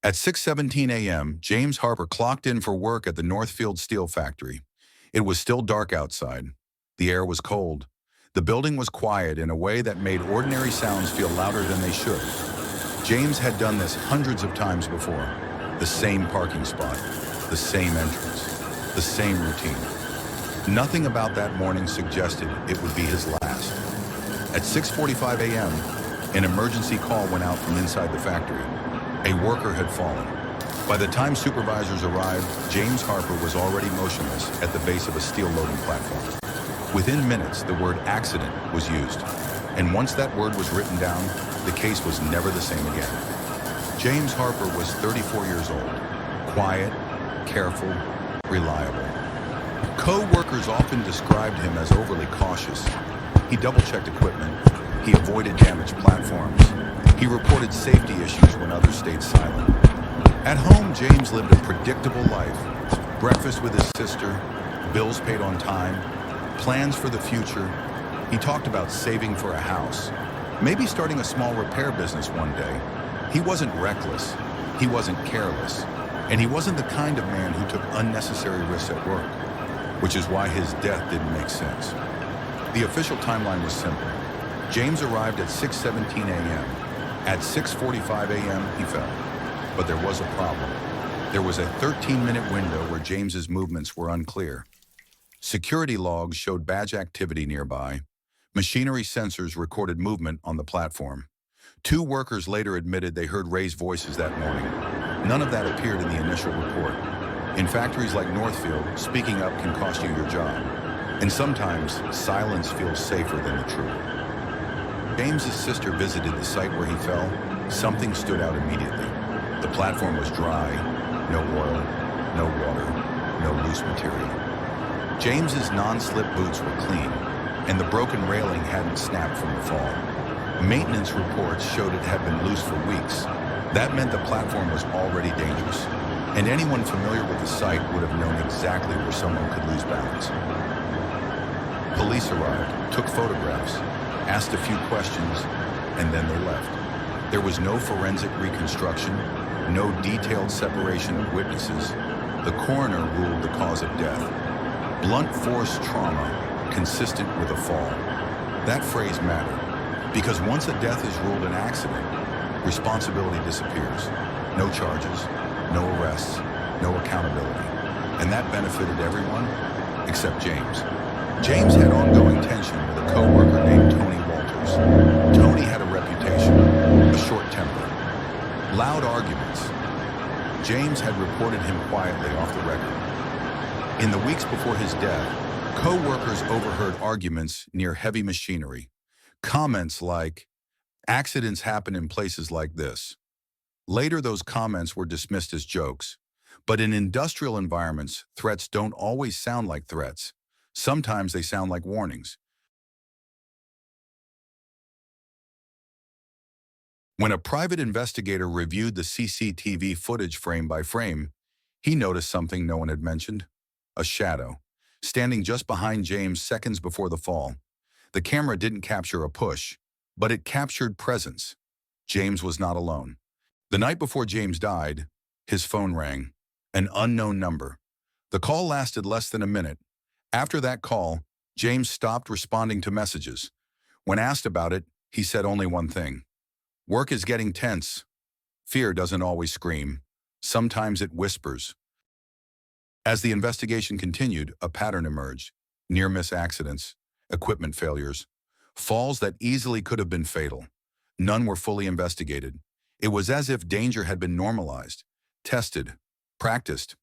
At 6:17 a.m., James Harper clocked in for work at the Northfield Steel Factory. It was still dark outside. The air was cold. The building was quiet in a way that made ordinary sounds feel louder than they should. James had done this hundreds of times before. The same parking spot, the same entrance, the same routine. Nothing about that morning suggested it would be his last. At 6:45 a.m., an emergency call went out from inside the factory. A worker had fallen. By the time supervisors arrived, James Harper was already motionless at the base of a steel loading platform. Within minutes, the word accident was used. And once that word was written down, the case was never the same again. James Harper was 34 years old, quiet, careful, reliable. Co-workers often described him as overly cautious. He double-checked equipment. He avoided damaged platforms. He reported safety issues when others stayed silent. At home, James lived a predictable life. Breakfast with his sister, bills paid on time, plans for the future. He talked about saving for a house, maybe starting a small repair business one day. He wasn't reckless, he wasn't careless, and he wasn't the kind of man who took unnecessary risks at work, which is why his death didn't make sense. The official timeline was simple. James arrived at 6:17 a.m. At 6:45 a.m., he fell. But there was a problem. There was a 13-minute window where James's movements were unclear. Security logs showed badge activity nearby. Machinery sensors recorded movement on the platform. 2 workers later admitted they heard raised voices that morning. None of that appeared in the initial report. In factories like Northfield, speaking up can cost you your job. And sometimes, silence feels safer than the truth. James's sister visited the site where he fell. Something stood out immediately. The platform was dry, no oil, no water, no loose material. James's non-slip boots were clean, and the broken railing hadn't snapped from the fall. Maintenance reports showed it had been loose for weeks. That meant the platform was already dangerous, and anyone familiar with the site would have known exactly where someone could lose balance. Police arrived, took photographs, asked a few questions, and then they left. There was no forensic reconstruction, no detailed separation of witnesses. The coroner ruled the cause of death. Blunt force trauma, consistent with a fall. That phrase mattered, because once a death is ruled an accident, responsibility disappears. No charges, no arrests, no accountability. And that benefited everyone except James. James had ongoing tension with a co-worker named Tony Walters. Tony had a reputation, a short temper, loud arguments. James had reported him quietly off the record. In the weeks before his death, co-workers overheard arguments near heavy machinery. Comments like, "Accidents happen in places like this." Later, those comments were dismissed as jokes. But in industrial environments, threats don't always sound like threats. Sometimes they sound like warnings. When a private investigator reviewed the CCTV footage frame by frame, he noticed something no one had mentioned: a shadow, standing just behind James seconds before the fall. The camera didn't capture a push, but it captured presence. James was not alone. The night before James died, his phone rang, an unknown number. The call lasted less than a minute. After that call, James stopped responding to messages. When asked about it, he said only one thing: "Work is getting tense." Fear doesn't always scream. Sometimes it whispers. As the investigation continued, a pattern emerged: near-miss accidents, equipment failures, falls that easily could have been fatal. None were fully investigated. It was as if danger had been normalized, tested, practiced.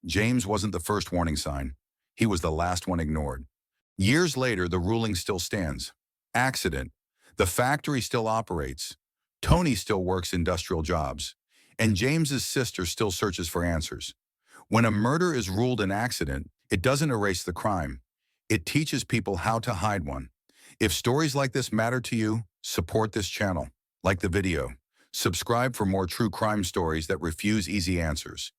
James wasn't the first warning sign. He was the last one ignored. Years later, the ruling still stands. Accident. The factory still operates. Tony still works industrial jobs. And James's sister still searches for answers. When a murder is ruled an accident, it doesn't erase the crime. It teaches people how to hide one. If stories like this matter to you, support this channel. Like the video. Subscribe for more true crime stories that refuse easy answers.